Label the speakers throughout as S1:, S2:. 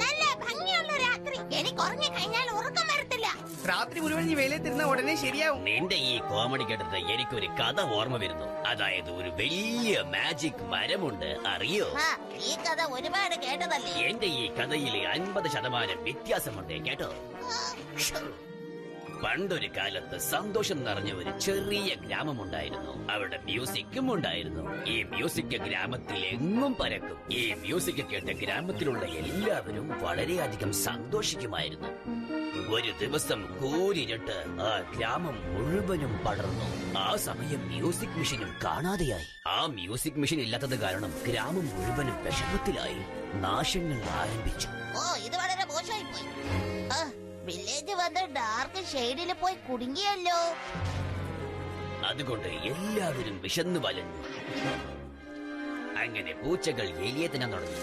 S1: നല്ല ഭംഗിയുള്ള രാത്രി. എനിക്ക് ഉറങ്ങി കഴിഞ്ഞാൽ ഉറക്കം വരത്തില്ല.
S2: രാത്രി മുഴുവൻ ഈ വെയിലത്തിരുന്ന ഉടനെ ശരിയാവും.
S3: നിന്റെ ഈ കോമഡി കേട്ടിട്ട് എനിക്കൊരു കഥ ഓർമ്മ വരുന്നു. അതായത് ഒരു വലിയ മാജിക് മരമുണ്ട്, അറിയോ?
S1: ഈ കഥ ഒരുപാട് കേട്ടതല്ലേ?
S3: എന്റെ ഈ കഥയിൽ 50% വ്യത്യാസമുണ്ട് കേട്ടോ. പണ്ടൊരു കാലത്ത് സന്തോഷം നിറഞ്ഞ ഒരു ചെറിയ ഗ്രാമമുണ്ടായിരുന്നു. അവിടെ മ്യൂസിക്കും ഉണ്ടായിരുന്നു. ഈ മ്യൂസിക് ഗ്രാമത്തിൽ എങ്ങും പരക്കും. ഈ മ്യൂസിക് കേട്ട് ഗ്രാമത്തിലുള്ള എല്ലാവരും വളരെയധികം സന്തോഷിക്കുമായിരുന്നു. ഒരു ദിവസം കൂരിരുട്ട് ആ ഗ്രാമം മുഴുവനും പടർന്നു. ആ സമയം മ്യൂസിക് മെഷീനും കാണാതെയായി. ആ മ്യൂസിക് മെഷീൻ ഇല്ലാത്തത് കാരണം ഗ്രാമം മുഴുവനും വിഷമത്തിലായി. നാശങ്ങൾ ആരംഭിച്ചു.
S1: ഇത് വളരെ മോശമായി പോയി. വില്ലേജ് വന്ന് ഡാർക്ക് ഷെയ്ഡിൽ പോയി കുടുങ്ങിയല്ലോ.
S3: അതുകൊണ്ട് എല്ലാവരും വിശന്നു വലഞ്ഞു. അങ്ങനെ പൂച്ചകൾ എലിയെ തിന്നാൻ തുടങ്ങി.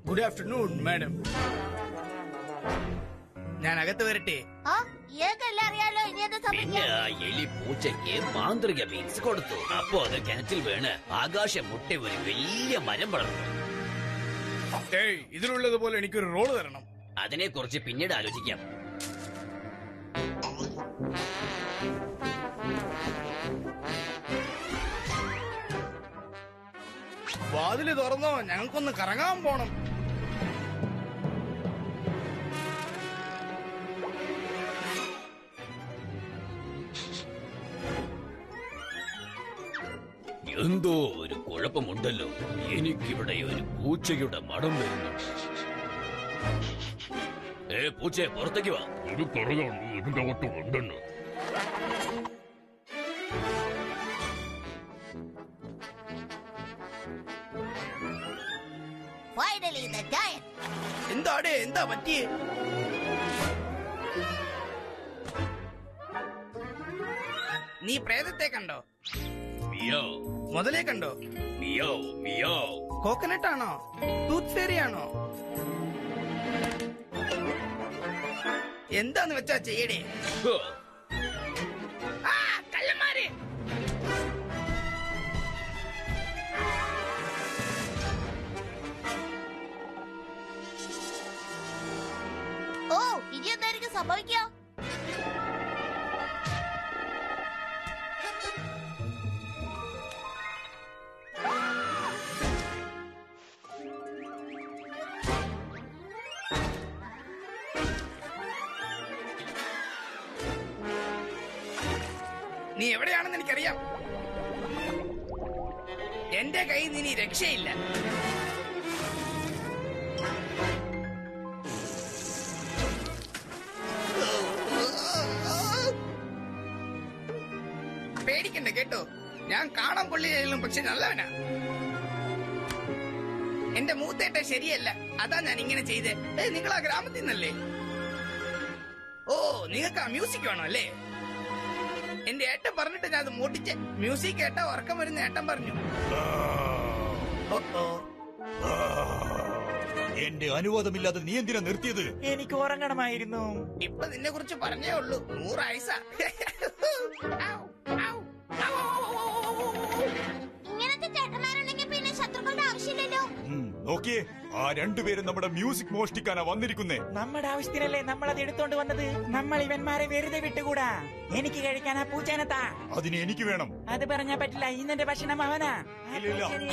S2: Good afternoon madam. ഞാൻ അകത്ത് വരട്ടെ?
S1: അറിയാലോ ഇനി എന്താ
S3: പിന്നെ ആ എലി പൂച്ചയ്ക്ക് മാന്ത്രിക ബീൻസ് കൊടുത്തു. അപ്പോ അത് കിണറ്റിൽ വീണ് ആകാശം മുട്ടി ഒരു വലിയ മരം വളർന്നു.
S2: ഇതിലുള്ളതുപോലെ എനിക്കൊരു റോള് തരണം.
S3: അതിനെ കുറിച്ച് പിന്നീട് ആലോചിക്കാം.
S2: വാതില് തുറന്നോ, ഞങ്ങൾക്കൊന്ന് കറങ്ങാൻ പോണം.
S3: എന്തോ ഒരു കുഴപ്പമുണ്ടല്ലോ. എനിക്കിവിടെ ഒരു പൂച്ചയുടെ മണം വരുന്നുണ്ട്. പൂച്ചയെ പുറത്തേക്ക് വാ.
S4: ഇത് പറയാണ്ട് ഇതിന്റെ ഒട്ടും ഉണ്ടെന്ന്.
S2: എന്താടേ, എന്താ പറ്റിയേ? നീ പ്രേതത്തെ കണ്ടോ?
S3: മിയാവ്.
S2: മുതലേ കണ്ടോ?
S3: Meow meow.
S2: കോക്കനട്ട് ആണോ? ടൂത്ത് ഫെയറി ആണോ? എന്താന്ന് വെച്ചാ ചെയ്യടേ. കള്ളന്മാര്!
S1: ഇനി എന്തായിരിക്കും സംഭവിക്കുക?
S2: നീ എവിടെയാണെന്ന് എനിക്കറിയാം. എന്റെ കയ്യിൽ നിന്ന് ഇനി രക്ഷയില്ല. പേടിക്കണ്ട കേട്ടോ, ഞാൻ കാണാൻ കൊള്ളിയായാലും പക്ഷെ നല്ലവനാ. എന്റെ മൂത്തേട്ട ശരിയല്ല, അതാ ഞാൻ ഇങ്ങനെ ചെയ്തേ. നിങ്ങൾ ആ ഗ്രാമത്തിൽ നിന്നല്ലേ? ഓ, നിങ്ങൾക്ക് ആ മ്യൂസിക് വേണോ അല്ലേ? എന്റെ ഏട്ടൻ പറഞ്ഞിട്ട് ഞാൻ അത് മോട്ടിച്ച്. മ്യൂസിക് കേട്ടാ ഉറക്കം വരുന്ന ഏട്ടൻ പറഞ്ഞു.
S5: എന്റെ അനുവാദമില്ലാതെ നീ എന്തിനാ നിർത്തിയത്?
S6: എനിക്ക് ഉറങ്ങണമായിരുന്നു.
S2: ഇപ്പൊ നിന്നെ കുറിച്ച് പറഞ്ഞേ ഉള്ളൂ. 100 ആയുസ.
S1: ഇങ്ങനത്തെ ചേട്ടന്മാരുണ്ടെങ്കിൽ പിന്നെ ശത്രുക്കളുടെ ആവശ്യമില്ലല്ലോ.
S5: നോക്കിയേ, ആ രണ്ടുപേരും നമ്മുടെ മ്യൂസിക് മോഷ്ടിക്കാനാ വന്നിരിക്കുന്നേ.
S6: നമ്മുടെ ആവശ്യത്തിനല്ലേ നമ്മൾ അത് എടുത്തോണ്ട് വന്നത്. നമ്മൾ ഇവന്മാരെ വെറുതെ വിട്ടുകൂടാ. എനിക്ക് കഴിക്കാൻ ആ പൂച്ചേനത്താ.
S5: അതിന് എനിക്ക് വേണം.
S6: അത് പറഞ്ഞാ പറ്റില്ല. ഇന്നെന്റെ ഭക്ഷണം അവനാ.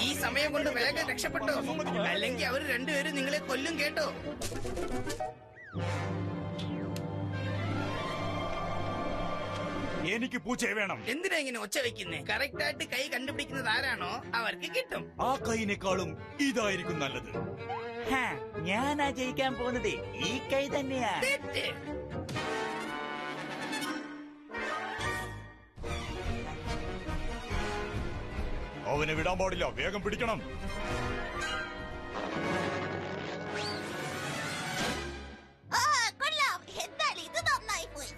S2: ഈ സമയം കൊണ്ട് വേഗം രക്ഷപ്പെട്ടോ, അല്ലെങ്കിൽ അവര് രണ്ടുപേരും നിങ്ങളെ കൊല്ലും കേട്ടോ.
S5: എനിക്ക് പൂച്ചയെ വേണം.
S2: എന്തിനാ ഇങ്ങനെ ഒച്ച വെക്കുന്നേ? കറക്റ്റ് ആയിട്ട് കൈ കണ്ടുപിടിക്കുന്നത് ആരാണോ അവർക്ക് കിട്ടും.
S5: ആ കൈനേക്കാളും ഇതായിരിക്കും നല്ലത്.
S6: ഞാനാ ജയിക്കാൻ പോകുന്നത്. ഈ കൈ തന്നെയാ.
S2: തെറ്റ്.
S5: അവനെ വിടാൻ പാടില്ല. വേഗം പിടിക്കണം.
S1: കൊള്ളാം. എന്തായാലും ഇത് നന്നായി പോയി.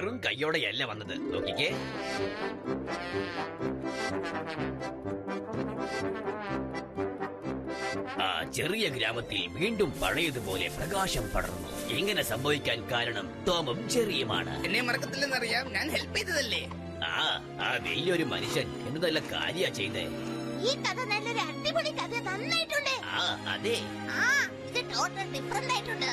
S3: വെറും കൈയോടെയല്ല വന്നത്. നോക്കിക്കേ. ആ ചെറിയ ഗ്രാമത്തിൽ വീണ്ടും പഴയതുപോലെ പ്രകാശം പടർന്നു. ഇങ്ങനെ സംഭവിക്കാൻ കാരണം ടോമും ജെറിയുമാണ്.
S2: എന്നെ മറക്കത്തില്ലെന്നറിയാം, ഞാൻ ഹെൽപ്പ് ചെയ്തതല്ലേ.
S3: ആ വലിയൊരു മനുഷ്യൻ എന്നതല്ല കാര്യ ചെയ്തേ.
S1: ഈ കഥ നല്ലൊരു അടിപൊളി കഥ, നന്നായിട്ടുണ്ട്.
S3: അതെ.
S1: ഇത് ടോട്ടൽ ഡിഫറെന്റ് ആയിട്ടുണ്ട്.